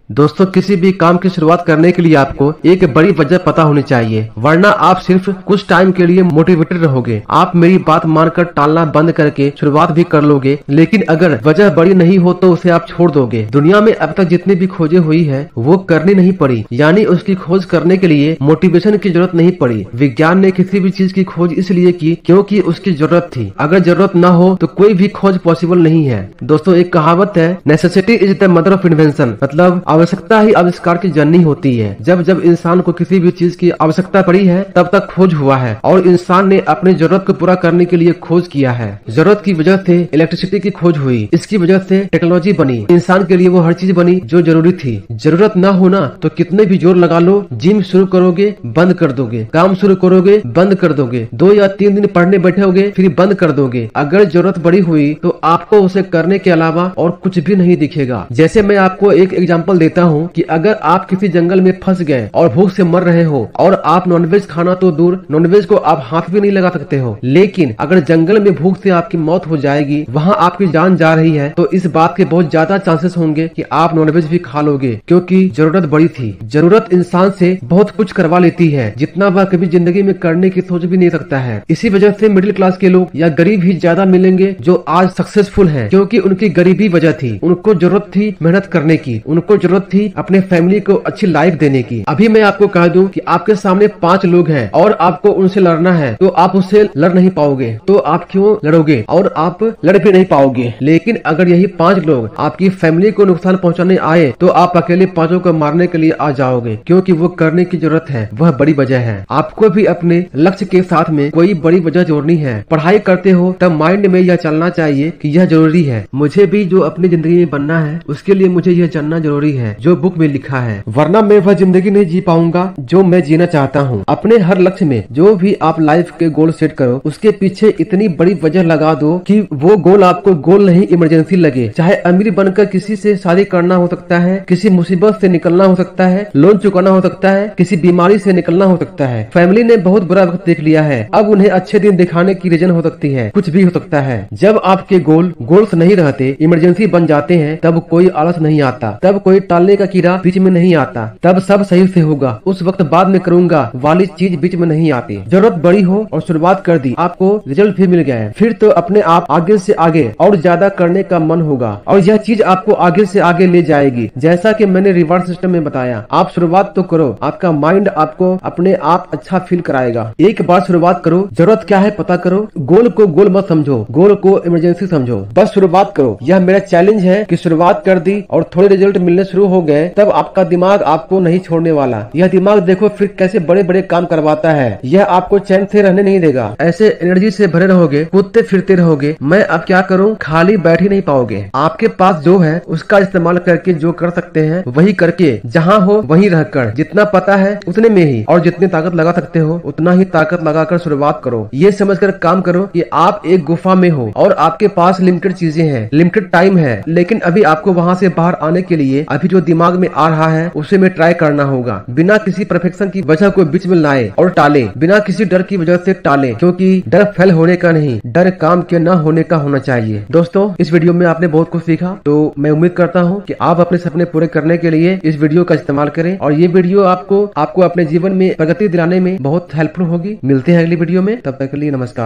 दोस्तों, किसी भी काम की शुरुआत करने के लिए आपको एक बड़ी वजह पता होनी चाहिए, वरना आप सिर्फ कुछ टाइम के लिए मोटिवेटेड रहोगे। आप मेरी बात मानकर टालना बंद करके शुरुआत भी कर लोगे, लेकिन अगर वजह बड़ी नहीं हो तो उसे आप छोड़ दोगे। दुनिया में अब तक जितनी भी खोजें हुई है वो करनी नहीं पड़ी, यानी उसकी खोज करने के लिए मोटिवेशन की जरूरत नहीं पड़ी। विज्ञान ने किसी भी चीज की खोज इसलिए की क्योंकि उसकी जरूरत थी। अगर जरूरत न हो तो कोई भी खोज पॉसिबल नहीं है। दोस्तों, एक कहावत है, necessity is the mother of invention, मतलब आवश्यकता ही आविष्कार की जननी होती है। जब जब इंसान को किसी भी चीज की आवश्यकता पड़ी है तब तक खोज हुआ है और इंसान ने अपनी जरूरत को पूरा करने के लिए खोज किया है। जरूरत की वजह से इलेक्ट्रिसिटी की खोज हुई, इसकी वजह से टेक्नोलॉजी बनी, इंसान के लिए वो हर चीज बनी जो जरूरी थी। जरूरत न होना तो कितने भी जोर लगा लो, जिम शुरू करोगे बंद कर दोगे, काम शुरू करोगे बंद कर दोगे, 2 या 3 दिन पढ़ने बैठोगे फिर बंद कर दोगे। अगर जरूरत बड़ी हुई तो आपको उसे करने के अलावा और कुछ भी नहीं दिखेगा। जैसे मैं आपको एक एग्जांपल देता हूँ कि अगर आप किसी जंगल में फंस गए और भूख से मर रहे हो और आप नॉनवेज खाना तो दूर, नॉनवेज को आप हाथ भी नहीं लगा सकते हो, लेकिन अगर जंगल में भूख से आपकी मौत हो जाएगी, वहाँ आपकी जान जा रही है, तो इस बात के बहुत ज्यादा चांसेस होंगे कि आप नॉनवेज भी खा लोगे, क्योंकि जरूरत बड़ी थी। जरूरत इंसान से बहुत कुछ करवा लेती है जितना वह कभी जिंदगी में करने की सोच भी नहीं सकता है। इसी वजह से मिडिल क्लास के लोग या गरीब ही ज्यादा मिलेंगे जो आज सक्सेसफुल हैं, क्योंकि उनकी गरीबी वजह थी। उनको जरूरत थी मेहनत करने की, उनको जरूरत थी अपने फैमिली को अच्छी लाइफ देने की। अभी मैं आपको कह दूं कि आपके सामने 5 लोग हैं और आपको उनसे लड़ना है, तो आप उससे लड़ नहीं पाओगे, तो आप क्यों लड़ोगे, और आप लड़ भी नहीं पाओगे। लेकिन अगर यही 5 लोग आपकी फैमिली को नुकसान पहुंचाने आए तो आप अकेले 5 को मारने के लिए आ जाओगे, क्योंकि वो करने की जरूरत है, वह बड़ी वजह है। आपको भी अपने लक्ष्य के साथ में कोई बड़ी वजह जोड़नी है। पढ़ाई करते हो तब माइंड में यह चलना चाहिए कि यह जरूरी है, मुझे भी जो अपनी जिंदगी में बनना है उसके लिए मुझे यह जानना जरूरी है जो बुक में लिखा है, वरना मैं वह जिंदगी नहीं जी पाऊंगा जो मैं जीना चाहता हूँ। अपने हर लक्ष्य में जो भी आप लाइफ के गोल सेट करो उसके पीछे इतनी बड़ी वजह लगा दो कि वो गोल आपको गोल नहीं इमरजेंसी लगे। चाहे अमीर बनकर किसी से शादी करना हो सकता है, किसी मुसीबत से निकलना हो सकता है, लोन चुकाना हो सकता है, किसी बीमारी से निकलना हो सकता है, फैमिली ने बहुत बुरा वक्त देख लिया है, अब उन्हें अच्छे दिन दिखाने की रीजन हो सकती है, कुछ भी हो सकता है। जब आपके गोल्स नहीं रहते, इमरजेंसी बन जाते हैं, तब कोई आलस नहीं आता, तब कोई टालने का कीड़ा बीच में नहीं आता, तब सब सही से होगा, उस वक्त बाद में करूंगा वाली चीज बीच में नहीं आती। जरूरत बड़ी हो और शुरुआत कर दी, आपको रिजल्ट भी मिल गया, फिर तो अपने आप आगे से आगे और ज्यादा करने का मन होगा और यह चीज आपको आगे से आगे ले जाएगी। जैसा कि मैंने रिवार्ड सिस्टम में बताया, आप शुरुआत तो करो, आपका माइंड आपको अपने आप अच्छा फील कराएगा। एक बार शुरुआत करो, जरूरत क्या है पता करो, गोल को गोल मत समझो, गोल को इमरजेंसी समझो, बस शुरुआत करो। यह मेरा चैलेंज है कि शुरुआत कर दी और थोड़े रिजल्ट मिलने शुरू हो गए, तब आपका दिमाग आपको नहीं छोड़ने वाला। यह दिमाग देखो फिर कैसे बड़े बड़े काम करवाता है, यह आपको चैन से रहने नहीं देगा। ऐसे एनर्जी से भरे रहोगे, कूदते फिरते रहोगे, मैं अब क्या करूं, खाली बैठ ही नहीं पाओगे। आपके पास जो है उसका इस्तेमाल करके जो कर सकते हैं वही करके, जहां हो वहीं रहकर, जितना पता है उतने में ही और जितनी ताकत लगा सकते हो उतना ही ताकत लगाकर शुरुआत करो। ये समझकर काम करो कि आप एक गुफा में हो और आपके पास लिमिटेड चीजें हैं, लिमिटेड टाइम है, लेकिन अभी आपको वहां से बाहर आने के लिए अभी जो दिमाग में आ रहा है उसे में ट्राई करना होगा, बिना किसी परफेक्शन की वजह को बीच में लाए और टाले, बिना किसी डर की वजह से टाले, क्योंकि डर फेल होने का नहीं, डर काम के न होने का होना चाहिए। दोस्तों, इस वीडियो में आपने बहुत कुछ सीखा, तो मैं उम्मीद करता हूँ कि आप अपने सपने पूरे करने के लिए इस वीडियो का इस्तेमाल करें और ये वीडियो आपको अपने जीवन में प्रगति दिलाने में बहुत हेल्पफुल होगी। मिलते हैं अगली वीडियो में, तब तक के लिए नमस्कार।